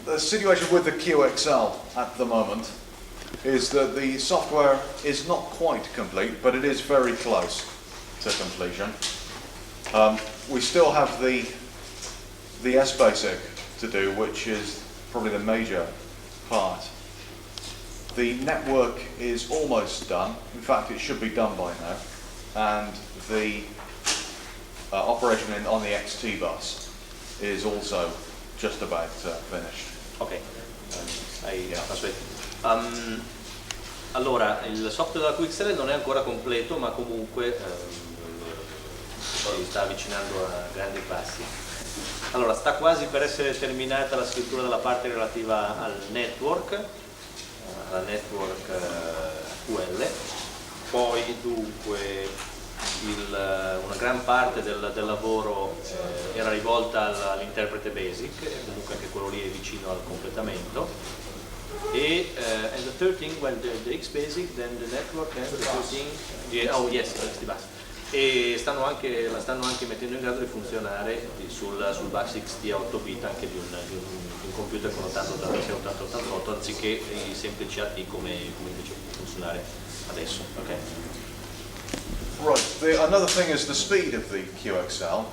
the situation with the QXL at the moment is that the software is not quite complete, but it is very close to completion. We still have the S-Basic to do, which is probably the major part. The network is almost done. In fact, it should be done by now. And the operation on the XT bus is also just about finished. Ok, allora il software della QXL non è ancora completo, ma comunque si sta avvicinando a grandi passi. Allora, sta quasi per essere terminata la scrittura della parte relativa al network, alla network QL. Poi dunque una gran parte del lavoro era rivolta all'interprete basic, e comunque anche quello lì è vicino al completamento. And the third thing, well, the X basic, then the network, and the fourth thing, oh yes, the bus. E la stanno anche mettendo in grado di funzionare sul bus XT a 8 bit anche di un computer con 8086 8088 anziché i semplici AT come invece può funzionare adesso. Okay? Right, another thing is the speed of the QXL.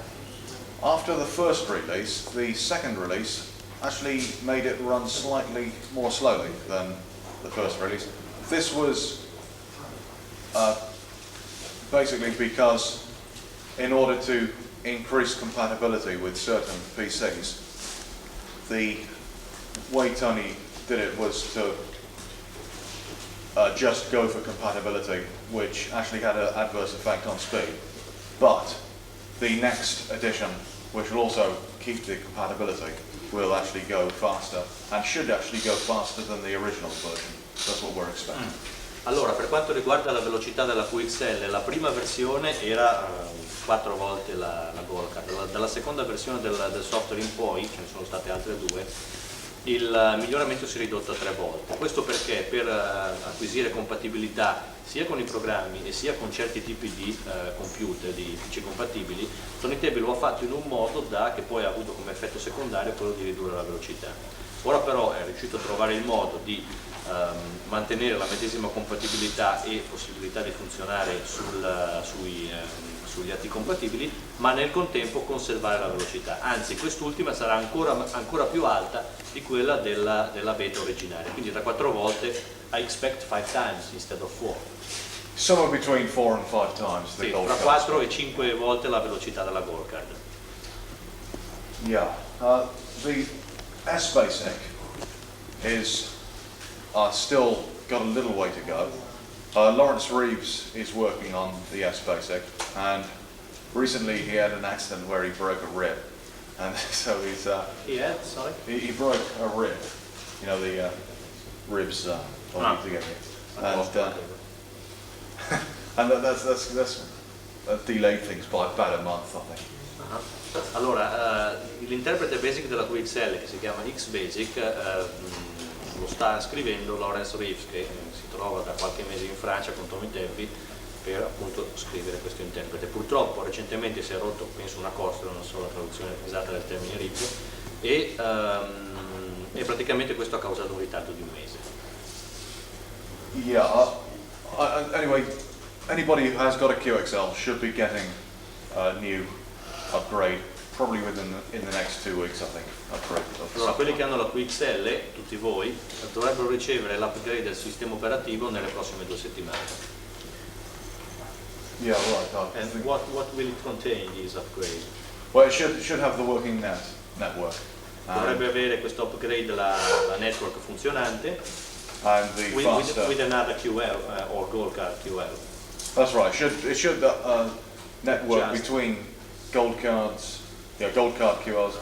After the first release, the second release actually made it run slightly more slowly than the first release. This was basically because in order to increase compatibility with certain PCs, the way Tony did it was to just go for compatibility, which actually had an adverse effect on speed. But the next edition, which will also keep the compatibility, will actually go faster, and should actually go faster than the original version. That's what we're expecting. Allora, per quanto riguarda la velocità della QXL, la prima versione era 4 volte la Gold Card. Dalla seconda versione del software in poi, ce ne sono state altre 2, il miglioramento si è ridotto a 3 volte. Questo perché per acquisire compatibilità sia con i programmi e sia con certi tipi di computer, di PC compatibili, Tony Table lo ha fatto in un modo che poi ha avuto come effetto secondario quello di ridurre la velocità. Ora però è riuscito a trovare il modo di mantenere la medesima compatibilità e possibilità di funzionare sugli AT compatibili, ma nel contempo conservare la velocità. Anzi, quest'ultima sarà ancora più alta di quella della beta originaria, quindi da 4 volte I expect 5 times instead of 4. Somewhere between 4 and 5 times the Gold Tra Card. 4 e 5 volte la velocità della Gold Card. Yeah, the S-Basic is still got a little way to go. Lawrence Reeves is working on the S-Basic, and recently he had an accident where he broke a rib, and so he's he broke a rib. You know, the ribs holding together, and that's delayed things by about a month, I think. Allora, l'interprete basic della QXL, che si chiama X-Basic, lo sta scrivendo Lawrence Reeves, che si trova da qualche mese in Francia con Tony Table per appunto scrivere questo interprete. Purtroppo recentemente si è rotto, penso, una costola, non so la traduzione esatta del termine R.I.P, e praticamente questo ha causato un ritardo di un mese. Yeah, anyway, anybody who has got a QXL should be getting a new upgrade, probably in the next 2 weeks, I think. Allora, quelli che hanno la QXL, tutti voi, dovrebbero ricevere l'upgrade del sistema operativo nelle prossime 2 settimane. Yeah, right. And what will it contain, this upgrade? Well, it should have the working network. Dovrebbe avere questo upgrade la network funzionante, and the with another QL or Gold Card QL. That's right. It should network between Gold Cards, Gold Card QLs,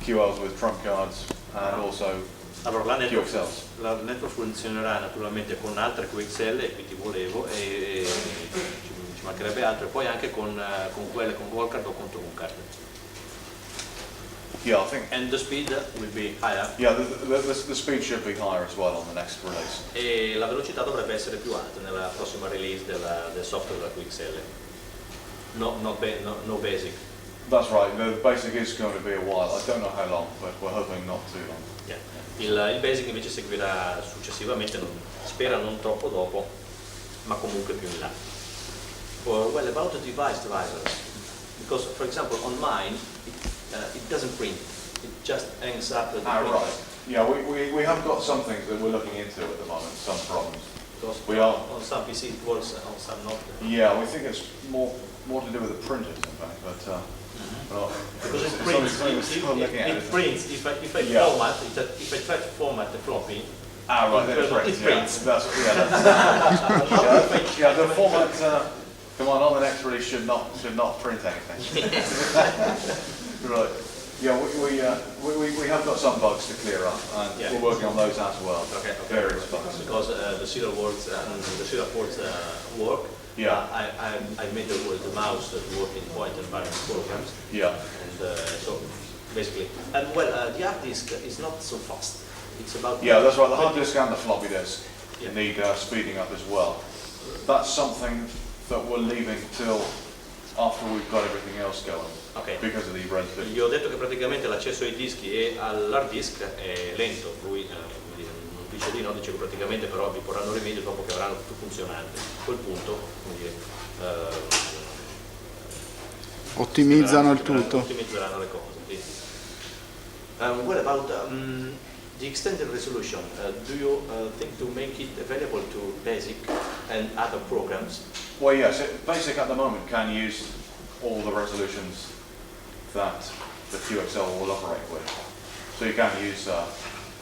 QLs with trump cards, and also QXLs. La network funzionerà naturalmente con altre QXL, e quindi volevo, e ci mancherebbe altro, e poi anche con quelle con Gold Card o con trump card. Yeah, I think. And the speed will be higher. Yeah, the speed should be higher as well on the next release. E la velocità dovrebbe essere più alta nella prossima release del software della QXL. No basic. That's right, the basic is going to be a while. I don't know how long, but we're hoping not too long. Yeah. Il basic invece seguirà successivamente, spera non troppo dopo, ma comunque più in là. Well, about the device drivers, because for example on mine it doesn't print, it just hangs up at the printer. Right. Yeah, we have got some things that we're looking into at the moment, some problems. Because we are on some PC it works, on some not. Yeah, we think it's more to do with the printers, in fact, but because it prints. It prints. If I format, if I try to format the floppy. Right, then it prints. It prints. That's the format command on the next release should not print anything. Right. Yeah, we have got some bugs to clear up, and we're working on those as well. Okay. Various bugs. Because the serial words and the serial ports work. Yeah. I made the mouse that work in quite a various programs. Yeah. And so basically, and well, the hard disk is not so fast. It's about. Yeah, that's right. The hard disk and the floppy disk need speeding up as well. That's something that we're leaving till after we've got everything else going. Okay. Because of the relativity. Gli ho detto che praticamente l'accesso ai dischi e all'hard disk è lento, lui non dice di no, dice che praticamente però vi porranno rimedio dopo che avranno tutto funzionante. A quel punto, ottimizzano il tutto. Ottimizzeranno le cose. Sì. What about the extended resolution? Do you think to make it available to BASIC and other programs? Well, yes, BASIC at the moment can use all the resolutions that the QXL will operate with. So you can use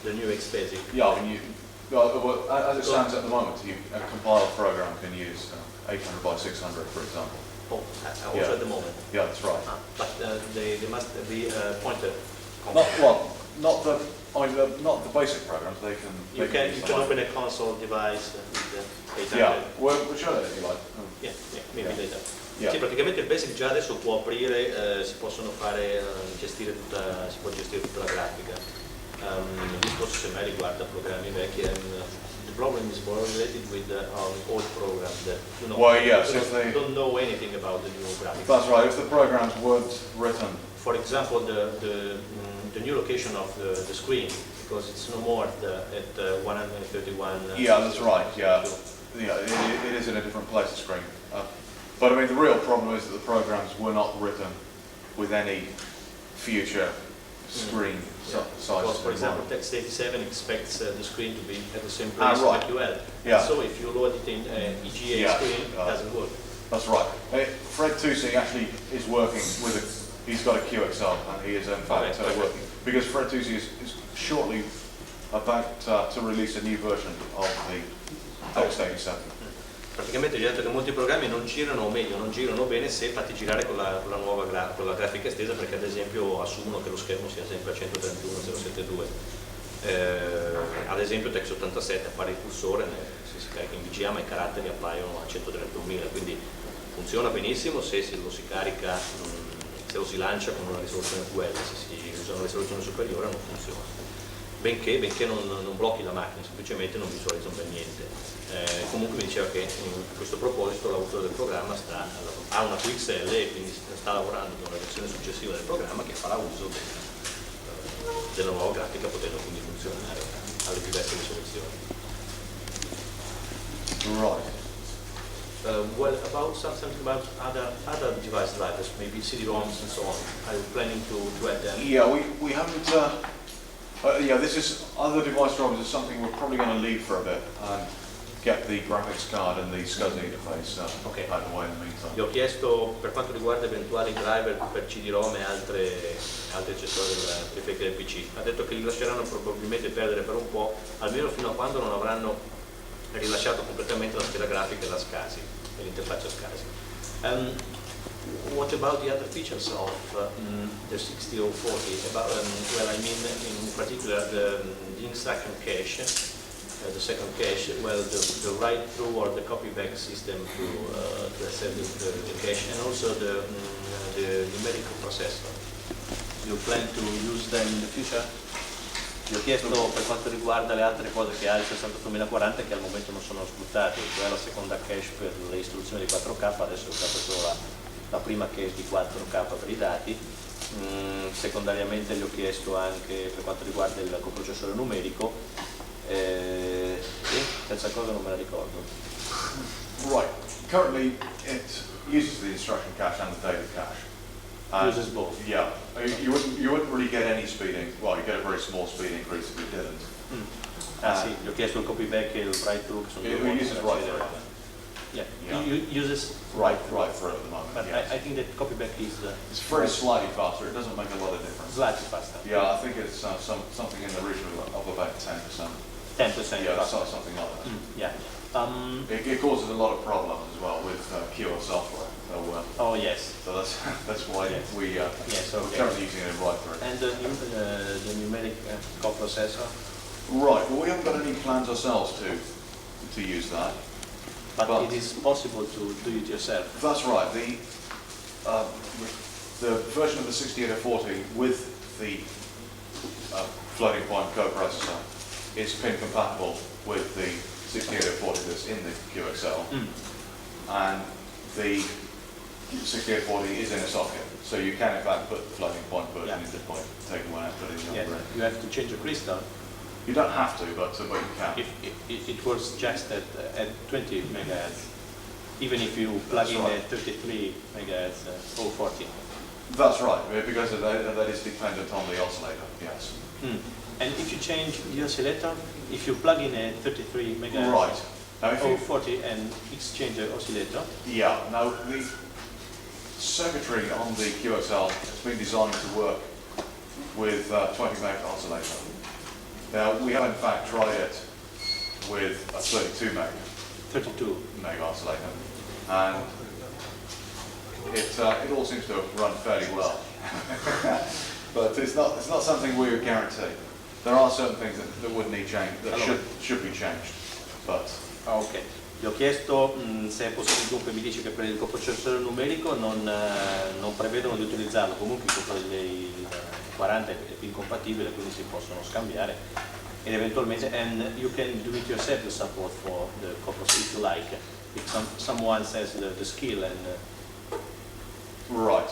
the new XBasic. Yeah, as it stands at the moment, a compiled program can use 800 by 600, for example. Oh, also at the moment. Yeah, that's right. But they must be pointed. Not the basic programs. You can open a console device with 800. Yeah, we'll show that if you like. Yeah, maybe later. Yeah. Sì, praticamente il BASIC già adesso può aprire, si può gestire tutta la grafica. Il discorso semmai riguarda programmi vecchi. The problem is more related with old programs that don't know anything about the new graphics. That's right. If the programs weren't written, for example, the new location of the screen, because it's no more at 131. Yeah, that's right. Yeah, it is in a different place. The screen. But I mean, the real problem is that the programs were not written with any future screen sizes. Because, for example, Text87 expects the screen to be at the same place as QL. Yeah. So if you load it in EGA screen, it doesn't work. That's right. Fred Toosey actually is working with he's got a QXL, and he is in fact working. Because Fred Toosey is shortly about to release a new version of the Text87. Praticamente gli ha detto che molti programmi non girano, o meglio, non girano bene se fatti girare con la nuova con la grafica estesa, perché ad esempio assumono che lo schermo sia sempre a 131.072. Ad esempio Text87 appare il cursore, se si carica in VGA, ma i caratteri appaiono a 131.000, quindi funziona benissimo se lo si carica, se lo si lancia con una risoluzione QL, se si usa una risoluzione superiore non funziona. Benché non blocchi la macchina, semplicemente non visualizza un bel niente. Comunque mi diceva che in questo proposito l'autore del programma ha una QXL e quindi sta lavorando con una versione successiva del programma che farà uso della nuova grafica, potendo quindi funzionare alle diverse risoluzioni. Right. Well, about something about other device drivers, maybe CD-ROMs and so on. Are you planning to add them? Yeah, we haven't. This is other device drivers is something we're probably going to leave for a bit and get the graphics card and the SCSI interface out of the way in the meantime. Gli ho chiesto per quanto riguarda eventuali driver per CD-ROM e altri accessori del PC. Ha detto che li lasceranno probabilmente perdere per un po', almeno fino a quando non avranno rilasciato completamente la scheda grafica e la SCSI, e l'interfaccia SCSI. What about the other features of the 6040? Well, I mean in particular the instruction cache, the second cache, well, the write-through or the copy-back system to access the cache, and also the numerical processor. Do you plan to use them in the future? Gli ho chiesto per quanto riguarda le altre cose che ha il 68040 che al momento non sono sfruttate, cioè la seconda cache per le istruzioni di 4K, adesso è usata solo la prima che è di 4K per i dati. Secondariamente gli ho chiesto anche per quanto riguarda il coprocessore numerico e terza cosa non me la ricordo. Right, currently it uses the instruction cache and the data cache. Uses both. Yeah, you wouldn't really get any speeding, well you get a very small speed increase if you didn't. Sì, gli ho chiesto il copy back e il write through che sono It uses right through. Yeah, Yeah. uses Right through at the moment, but yes. I think that copy back is It's very slightly faster, it doesn't make a lot of difference. slightly faster. Yeah, I think it's something in the region of about 10%. 10% Yeah, faster. something like that. Yeah. It causes a lot of problems as well with QL software. Oh yes. So that's why Yes. we're Yes, okay. currently using it right through. And the numeric coprocessor, Right, well we haven't got any plans ourselves to use that. but But- it is possible to do it yourself. That's right. The version of the 6840 with the floating point coprocessor is pin compatible with the 6840 that's in the QXL, and the 6840 is in a socket, so you can in fact put the floating point version into point, take one out, put it in the Yes. other. You have to change the crystal. You don't have to, but you can. If it works just at 20 megahertz, even if you plug That's in right. a 33 megahertz or 40. That's right, because that is dependent on the oscillator. Yes. And if you change the oscillator, if you plug in a 33 megahertz Right. Now, if or you 40 and exchange the oscillator, Yeah, now the circuitry on the QXL has been designed to work with 20 meg oscillator. Now we have in fact tried it with a 32 meg oscillator, and it all seems to have run fairly well. But it's not something we would guarantee. There are certain things that would need change, that should be changed, but ok. Gli ho chiesto se è possibile, dunque mi dice che per il coprocessore numerico non prevedono di utilizzarlo, comunque i 40 è più incompatibile, quindi si possono scambiare ed eventualmente, and you can do it yourself, the support for the coprocessor if you like, if someone says the skill and right,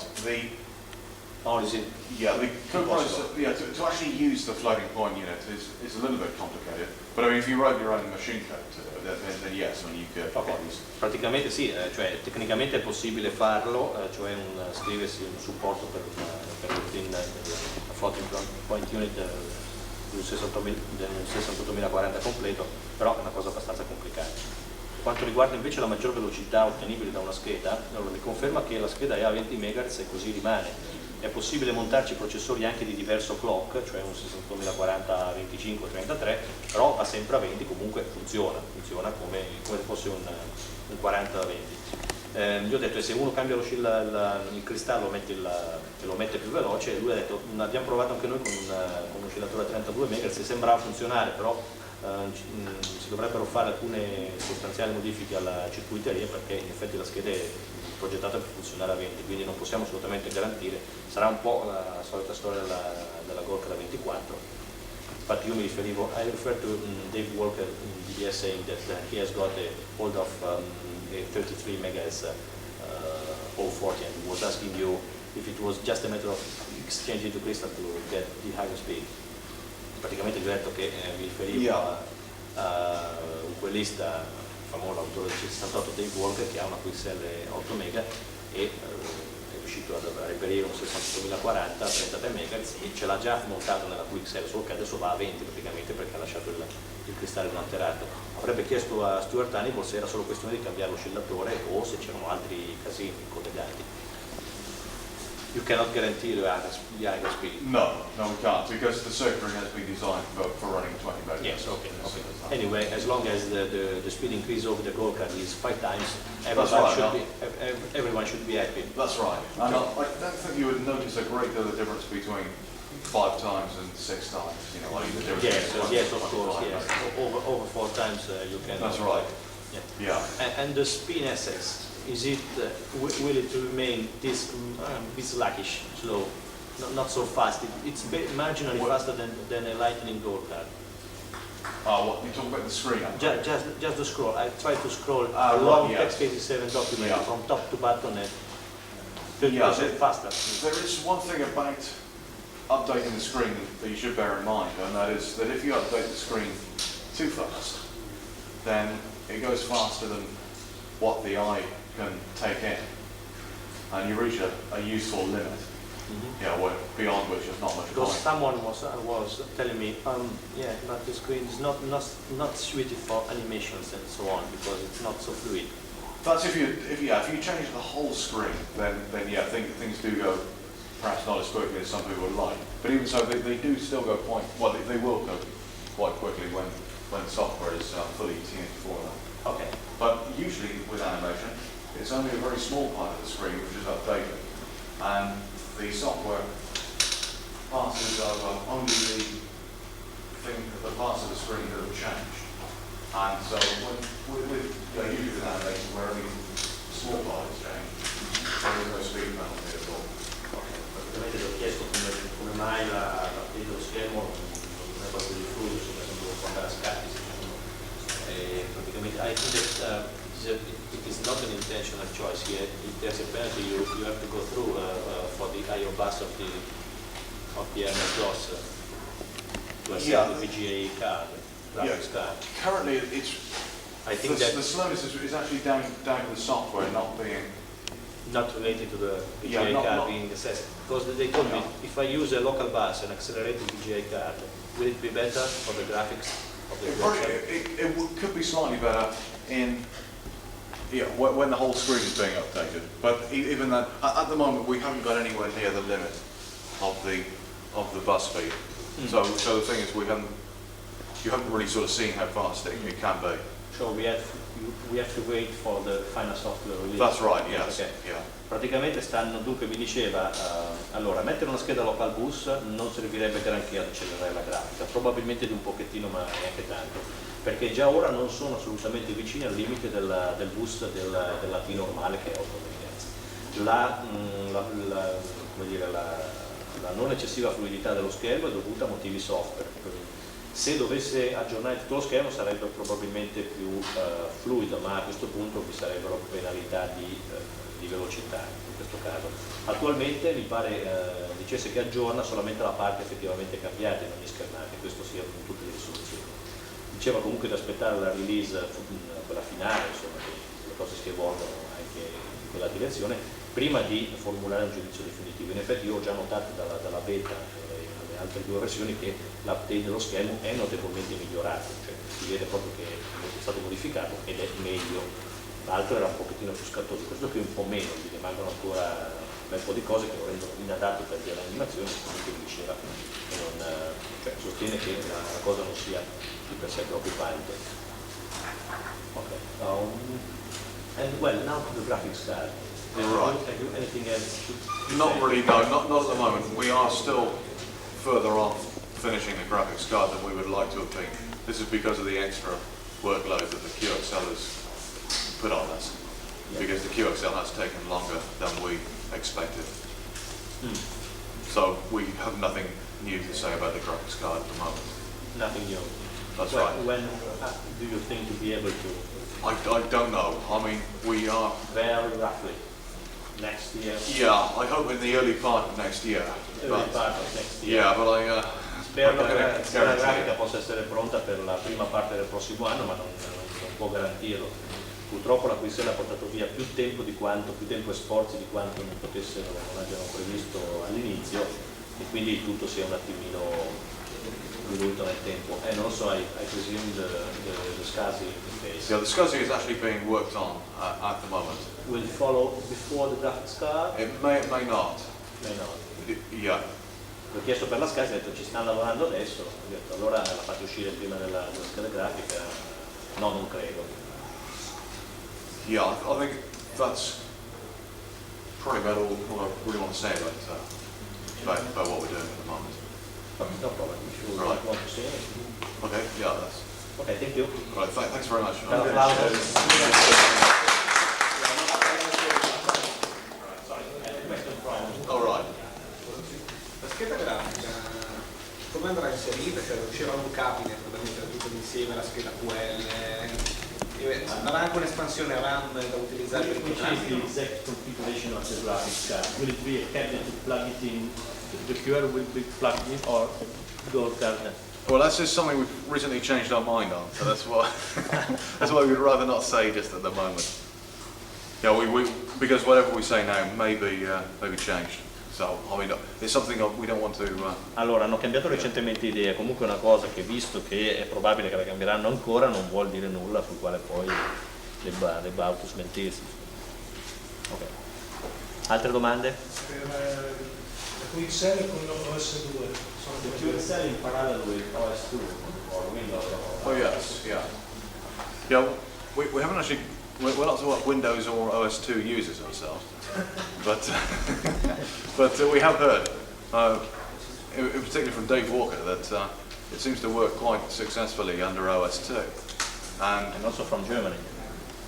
or is it the coprocessor, to actually use the floating point unit is a little bit complicated. But I mean, if you wrote your own machine code to it, then yes, I mean you could. ok, praticamente sì, cioè tecnicamente è possibile farlo, cioè scriversi un supporto per una floating point unit del 68040 completo, però è una cosa abbastanza complicata. Per quanto riguarda invece la maggior velocità ottenibile da una scheda, allora mi conferma che la scheda è a 20 MHz e così rimane. È possibile montarci processori anche di diverso clock, cioè un 68040 25 33, però va sempre a 20, comunque funziona come se fosse un 40-20. Gli ho detto, se uno cambia il cristallo e lo mette più veloce, lui ha detto, abbiamo provato anche noi con un oscillatore a 32 MHz e sembrava funzionare, però si dovrebbero fare alcune sostanziali modifiche alla circuiteria, perché in effetti la scheda è progettata per funzionare a 20, quindi non possiamo assolutamente garantire. Sarà un po' la solita storia della Gorka da 24. Infatti io mi riferivo, I refer to Dave Walker in DBS saying that he has got a hold of a 33 megahertz 040, and was asking you if it was just a matter of exchanging the crystal to get the higher speed. Praticamente gli ho detto che mi riferivo a un quellista famoso, autore del 68 Dave Walker, che ha una QXL 8 mega e è riuscito a reperire un 68040 a 33 MHz e ce l'ha già montato nella QXL, solo che adesso va a 20 praticamente perché ha lasciato il cristallo inalterato. Avrebbe chiesto a Stuart Honeyball se era solo questione di cambiare l'oscillatore o se c'erano altri casini collegati. You cannot guarantee the higher speed. No, we can't, because the circuitry has been designed for running 20 megahertz. Yes, okay. Anyway, as long as the speed increase over the goal card is 5 times, everyone should be happy. That's right. And I don't think you would notice a great deal of difference between 5 times and 6 times. You know, like the difference. Yes, of course. Yes, over 4 times you can. That's right. Yeah. And the spin SS, is it will it remain this sluggish, slow, not so fast? It's marginally faster than a lightning goal card. What you talking about the screen? Just the scroll. I tried to scroll a right, long yes. X87 document from top to bottom. 30% faster. There is one thing about updating the screen that you should bear in mind, and that is that if you update the screen too fast, then it goes faster than what the eye can take in, and you reach a useful limit. Beyond which there's not much Because point. someone was telling me, yeah, but the screen is not suited for animations and so on because it's not so fluid. That's if you change the whole screen, then yeah, things do go perhaps not as quickly as some people would like. But even so, they do still go they will go quite quickly when the software is fully tuned for them. Okay. But usually with animation, it's only a very small part of the screen which is updated, and the software passes over only the parts of the screen that have changed. And so usually with animation where only a small part has changed, there is no speed penalty at all. Praticamente ti ho chiesto come mai la parte dello schermo non è proprio diffuso, soprattutto quando la scatti. Praticamente I think that it is not an intentional choice here. If there's a penalty, you have to go through for the I/O bus of the MS-DOS to accept the VGA card, graphics card. Currently, I think that the slowness is actually down to the software not being related to the VGA card being assessed. Because they told me if I use a local bus and accelerate the VGA card, will it be better for the graphics of the could be slightly better when the whole screen is being updated. But even that, at the moment, we haven't got anywhere near the limit of the bus speed. So the thing is, you haven't really sort of seen how fast it can be. So we have to wait for the final software release. That's right, yes. Okay. Yeah. Praticamente dunque mi diceva, allora mettere una scheda local bus non servirebbe granché ad accelerare la grafica, probabilmente di un pochettino ma neanche tanto, perché già ora non sono assolutamente vicini al limite del bus della T normale che è 8 MHz. La non eccessiva fluidità dello schermo è dovuta a motivi software. Se dovesse aggiornare tutto lo schermo sarebbe probabilmente più fluido, ma a questo punto vi sarebbero penalità di velocità in questo caso. Attualmente mi pare dicesse che aggiorna solamente la parte effettivamente cambiata in ogni schermata, questo sia con tutte le risoluzioni. Diceva comunque di aspettare la release, quella finale, insomma, le cose si evolvono anche in quella direzione, prima di formulare un giudizio definitivo. In effetti io ho già notato dalla beta alle altre due versioni che l'update dello schermo è notevolmente migliorato, cioè si vede proprio che è stato modificato ed è meglio. L'altro era un pochettino più scattoso, questo qui un po' meno, gli rimangono ancora un bel po' di cose che lo rendono inadatto per delle animazioni, comunque diceva che sostiene che la cosa non sia di per sé preoccupante. Okay. And well, now to the graphics card. Right. Have you anything else to Not say? really, no, not at the moment. We are still further off finishing the graphics card than we would like to have been. This is because of the extra workload that the QXL has put on us, because the QXL has taken longer than we expected. So we have nothing new to say about the graphics card at the moment. Nothing new. That's right. When do you think to be able to? I don't know. I mean, we are... Very roughly. Next year? Yeah, I hope in the early part of next year. Early part of next year. Yeah, but Spero che la grafica possa essere pronta per la prima parte del prossimo anno, ma non può garantirlo. Purtroppo la questione ha portato via più tempo e sforzi di quanto non abbiano previsto all'inizio, e quindi tutto si è un attimino diluito nel tempo. Non lo so, I presume the SCSI phase. Yeah, the SCSI is actually being worked on at the moment. Will it follow before the graphics card? It may not. May not. Yeah. L'ho chiesto per la SCSI, ho detto ci stanno lavorando adesso, ho detto allora la fate uscire prima della scheda grafica. No, non credo. Yeah, I think that's probably about all I really want to say about what we're doing at the moment. No problem, if you Right. want to say anything. Okay, yeah, that's... Okay, thank you. Right, thanks very much. All right. La scheda grafica come andrà inserita? Cioè c'era un cabinet veramente tutto insieme, la scheda QL avrà anche un'espansione RAM da utilizzare per i Which is programmi? the exact configuration of the graphics card? Will it be a cabinet to plug it in, the QR will be plugged in, or gold card? Well, that's just something we've recently changed our mind on, so that's why that's why we'd rather not say just at the moment. Yeah, because whatever we say now may be changed. So I mean, it's something we don't want to. Allora, hanno cambiato recentemente idea, comunque è una cosa che, visto che è probabile che la cambieranno ancora, non vuol dire nulla sul quale poi debba autosmentirsi. Ok. Altre domande? Per la QXL con l'OS2 The QXL in parallel with OS2 or Windows. Oh yes, yeah. Yeah, we haven't actually. We're not sure what Windows or OS2 uses ourselves, but we have heard, in particular from Dave Walker, that it seems to work quite successfully under OS2, And also from Germany.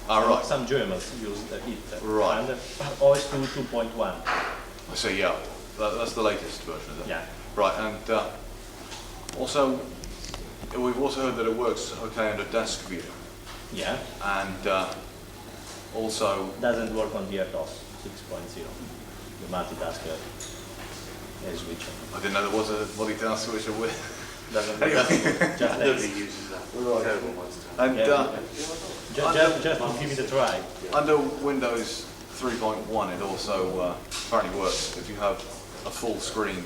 Right. Some Germans use it. Right. And OS2 2.1. I see. Yeah, that's the latest version, is it? Yeah. Right, and also we've also heard that it works okay under desk view, Yeah. and also. Doesn't work on the DRDOS 6.0. The multitasker switcher. I didn't know there was a multitask switcher with. Doesn't Anyway. work. Just Nobody uses that. Terrible ones. And just to give it a try. under Windows 3.1, it also apparently works if you have a full screen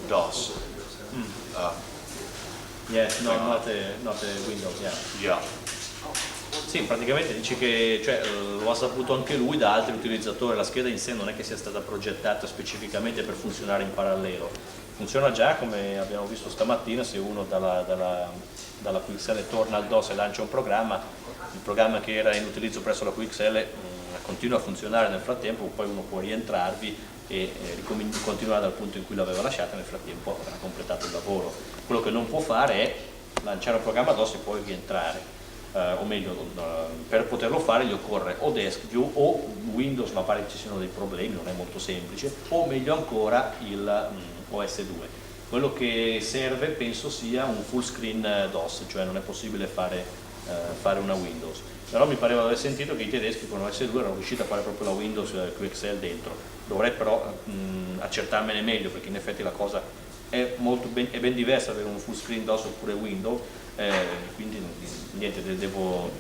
DOS. Yes, no, not a Windows, yeah. Yeah. Sì, praticamente dice che lo ha saputo anche lui da altri utilizzatori, la scheda in sé non è che sia stata progettata specificamente per funzionare in parallelo, funziona già come abbiamo visto stamattina. Se uno dalla QXL torna al DOS e lancia un programma, il programma che era in utilizzo presso la QXL continua a funzionare nel frattempo, poi uno può rientrarvi e continuare dal punto in cui l'aveva lasciata, nel frattempo avrà completato il lavoro. Quello che non può fare è lanciare un programma DOS e poi rientrare. O meglio, per poterlo fare gli occorre o DeskView o Windows, ma pare che ci siano dei problemi, non è molto semplice, o meglio ancora il OS2. Quello che serve penso sia un full screen DOS, cioè non è possibile fare una Windows. Però mi pareva di aver sentito che i tedeschi con OS2 erano riusciti a fare proprio la Windows QXL dentro. Dovrei però accertarmene meglio, perché in effetti la cosa è ben diversa avere un full screen DOS oppure Windows, quindi niente, devo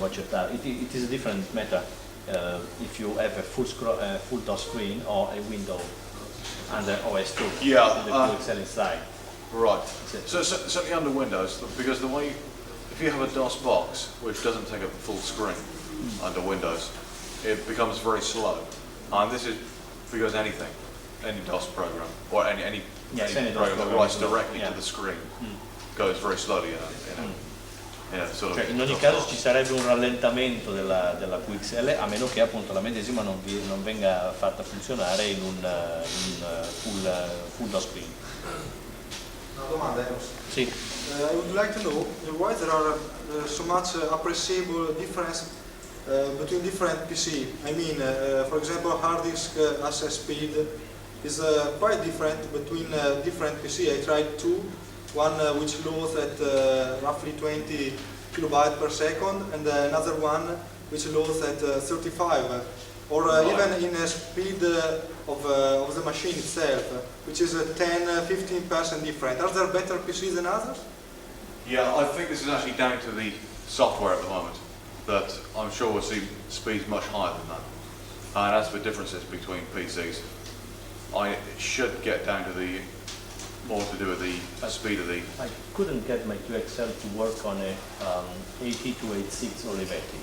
accertare. It is a different matter if you have a full DOS screen or a window under OS2 Yeah, with the QXL inside. Right. So certainly under Windows, because the way, if you have a DOS box which doesn't take up the full screen under Windows, it becomes very slow. And this is because any DOS program or any program that writes directly to the screen goes very slowly in a sort of. Cioè, in ogni caso ci sarebbe un rallentamento della QXL, a meno che appunto la medesima non venga fatta funzionare in un full DOS screen. Una domanda, Eros. Sì. I would like to know why there are so much appreciable difference between different PC. I mean, for example, hard disk access speed is quite different between different PC. I tried two, one which loads at roughly 20 kilobytes per second, and another one which loads at 35, or even in a speed of the machine itself, which is 10-15% different. Are there better PCs than others? Yeah, I think this is actually down to the software at the moment, that I'm sure we'll see speeds much higher than that. And as for differences between PCs, it should get down to the more to do with the speed of the. I couldn't get my QXL to work on a 8286 Olivetti.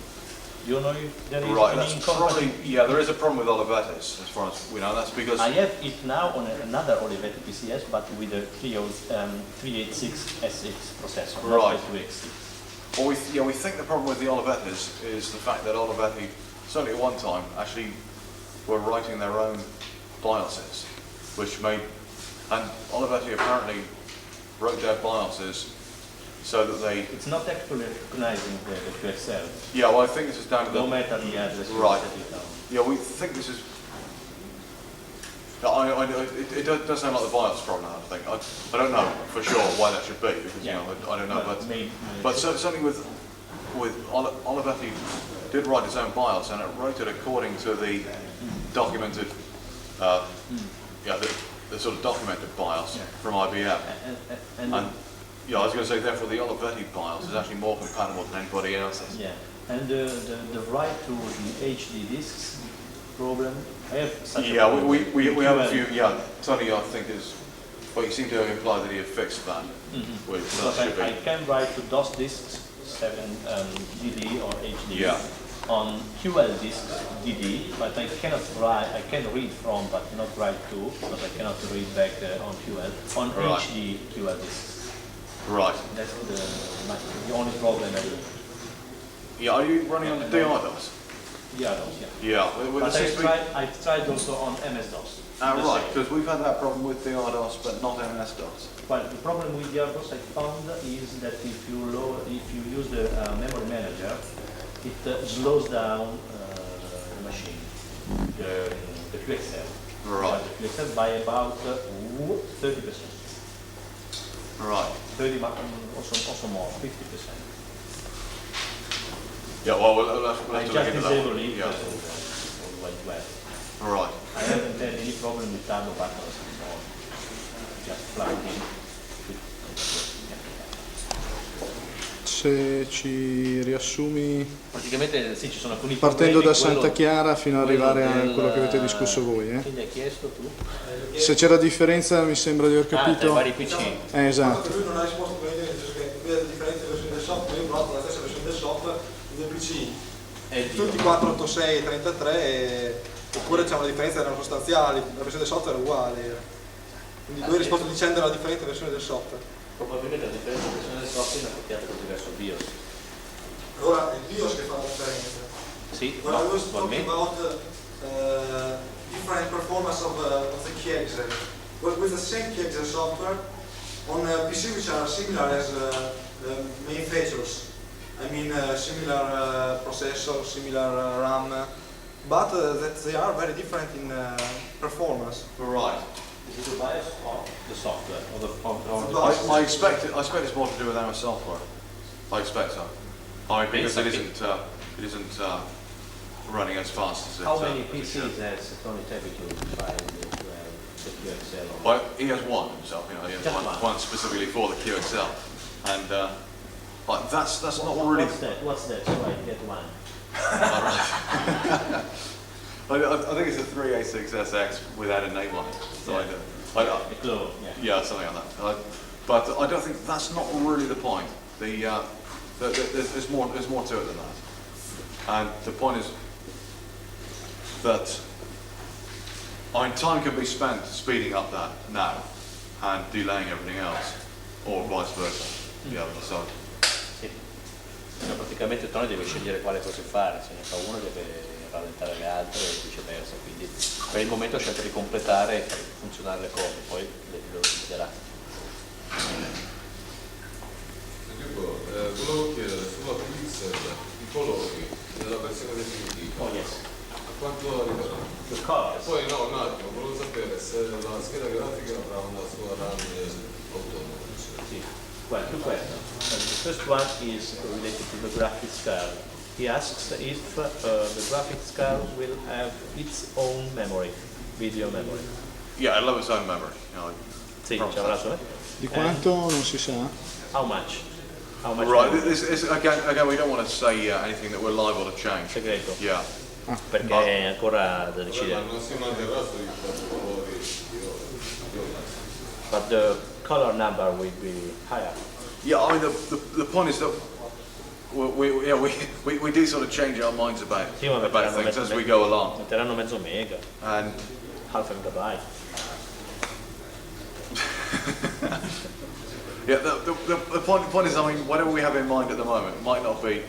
Do you know if there is Right, any that's company? probably, yeah, there is a problem with Olivetti's as far as we know. That's because. I have it now on another Olivetti PCS, but with a 386SX processor, Right. not a 286. Well, we think the problem with the Olivetti's is the fact that Olivetti, certainly at one time, actually were writing their own BIOSes, which made, and Olivetti apparently wrote their BIOSes so that they. It's not actually recognizing the QXL, Yeah, well, I think this is down to no the. matter the address you Right. set it down. Yeah, we think this is. It does sound like the BIOS problem, I think. I don't know for sure why that should be, because Yeah. I don't know, But but maybe- certainly with Olivetti did write his own BIOS, and it wrote it according to the documented, the sort of documented BIOS from IBM. And yeah, I was going to say, therefore, the Olivetti BIOS is actually more compatible than anybody else's. Yeah, and the write to the HD disks problem. I have such a problem. we have a few. Yeah, Tony, I think is. Well, you seem to imply that he had fixed that. Which But I can write to DOS disks 7 DD or HD on QL disks DD, but I cannot write. I can read from, but not write to, because I cannot read back on QL on HD QL disks. Right. That's the only problem. Yeah, are you running on the DI-DOS? Yeah, Yeah. But I've tried also on MS-DOS. Right, because we've had that problem with DI-DOS, but not MS-DOS. Well, the problem with DI-DOS I found is that if you use the memory manager, it slows down the machine, the QXL. Right. The QXL by about 30%. Right. 30, also more, 50%. Yeah, well, we'll have I to just look into disabled that. it Yeah. went well. Right. I haven't had any problem with turbo buttons or just plug in. Se ci riassumi Praticamente sì, ci sono alcuni partendo problemi, da Santa quello- Chiara fino ad quello arrivare a del- quello che avete discusso voi. Quindi hai chiesto tu? Se c'era differenza mi sembra di aver Tra i capito. vari PC. Esatto. Lui non ha risposto praticamente, nel senso che vede differenti versioni del software, io ho provato la stessa versione del software, i due PC, tutti 486 e 33, oppure c'è una differenza, erano sostanziali, la versione del software è uguale. Quindi lui ha risposto dicendo la differente versione del software. Probabilmente la differenza di versione del software è accoppiata con diverso BIOS. Allora è il BIOS che fa la differenza. Sì, When I was no, talking about different performance of the QXL, with the same QXL software, on PC which are similar as main features, I mean similar processor, similar RAM, but that they are very different in performance. Right. Is it the BIOS or the software? Or the I expect it's more to do with our software. I expect so. I mean, because it isn't running as fast as it. How many PCs has Tony typically tried to have the QXL on? Well, he has one himself. You know, he has Just one specifically for the QXL, and like that's not really. What's that? So I get one. I think it's a 386SX without an A1. So A clone, yeah, something like that. But I don't think that's not really the point. There's more to it than that. And the point is that time can be spent speeding up that now and delaying everything else, or vice versa. Yeah, so. Sì. No, praticamente Tony deve scegliere quale cose fare, se ne fa uno deve rallentare le altre e viceversa, quindi per il momento ho scelto di completare e far funzionare le cose, poi le utilizerà. Volevo chiedere sulla QXL i colori della versione definitiva. Oh yes. A quanto arriverà? The colors. Poi no, un attimo, volevo sapere se la scheda grafica avrà una sua RAM autonoma. Sì. Well, two questions. The first one is related to the graphics card. He asks if the graphics card will have its own memory, video memory. Yeah, it'll have its own memory. Sì, ci avrà solo. Di quanto non si sa? How much? How much Right, memory? again, we don't want to say anything that we're liable to change. Segreto. Yeah. Perché è ancora da decidere. Non si manterrà sui colori. But the color number will be higher. Yeah, I mean, the point is that we do sort of change our minds about Sì, ma things as we go along. Metteranno mezzo mega, And half a megabyte. yeah, the point is, I mean, whatever we have in mind at the moment might not be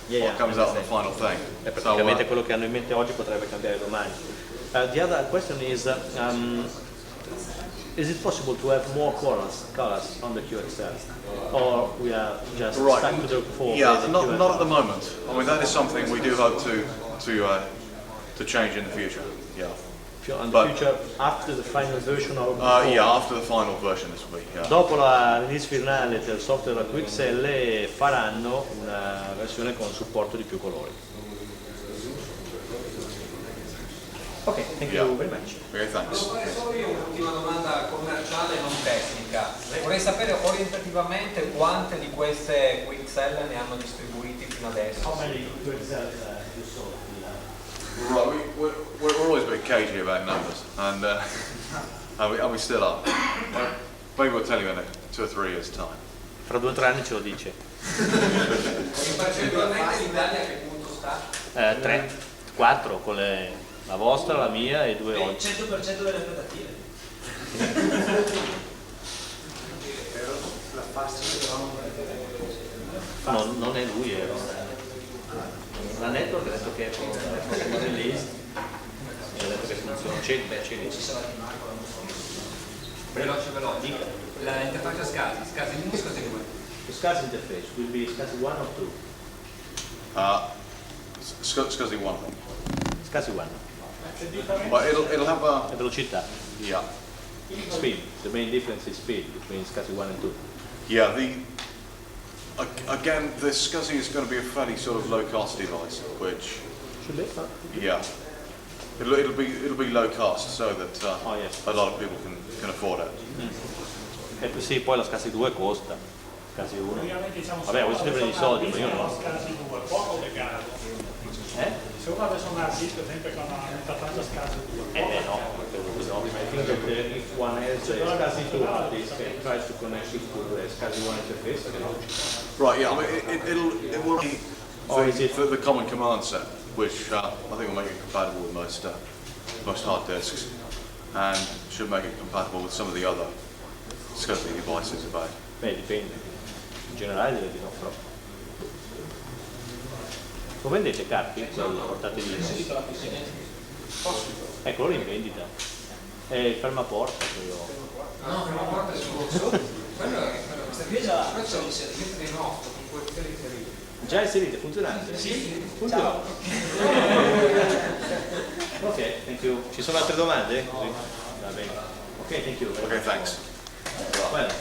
what comes out of the final thing. È praticamente quello che hanno in mente oggi potrebbe cambiare domani. The other question is it possible to have more colors on the QXL, or we are just stuck to the four? Yeah, not at the moment. I mean, that is something we do hope to change in the future. Yeah. And the But- future after the final version of Yeah, after the final version this will be. Yeah. dopo la release finale del software QXL faranno una versione con supporto di più colori. Ok, thank you Yeah. very much. Okay, thanks. Solo io un'ultima domanda commerciale non tecnica. Vorrei sapere orientativamente quante di queste QXL ne hanno distribuiti fino adesso. Right, we're always a bit cagey about numbers, and we still are. Maybe we'll tell you in 2 or 3 years' time. Fra 2 o 3 anni ce lo dice. E percentualmente l'Italia a che punto sta? 3, 4 con la vostra, la mia e 2 oggi. 100% delle aspettative. La faccia No, non è lui, la network ha detto che è la prossima release e ha detto che funziona. C'è Veloce. L'interfaccia SCSI 1 o SCSI 2? The SCSI interface will be SCSI 1 or 2? SCSI 1, I think. SCSI 1. But it'll have a La velocità, yeah. speed. The main difference is speed between SCSI 1 and 2. Yeah, again, the SCSI is going to be a fairly sort of low-cost device, which, Should be? yeah, it'll be low cost, so that Oh, yes. a lot of people can afford it. Sì, poi la SCSI 2 costa, SCSI 1. Praticamente diciamo Vabbè, voi siete presi i soldi, ma io no. Scasi 2, poco legato. Se uno avesse un hard disk, per esempio, con una interfaccia Scasi 2, No, perché no. I think that if one has a SCSI 2 hard disk and tries to connect it to the SCSI 1 interface, Right, yeah, I mean, it will be the common command set, which I think will make it compatible with most hard disks, and should make it compatible with some of the other SCSI devices about. beh, dipende. In generale direi di no, però. Lo vendete carpi? Quello portate lì? Eccolo lì in vendita. È il fermaporta, quello. No, prima volta è solo. Quello è questa qui già questo è l'inserimento dei nostri con quelle inserite. Già inserite, funzionante? Sì. Funziona. Ok, thank you. Ci sono altre domande? Va bene. Ok, thank you. Okay, thanks. Bueno.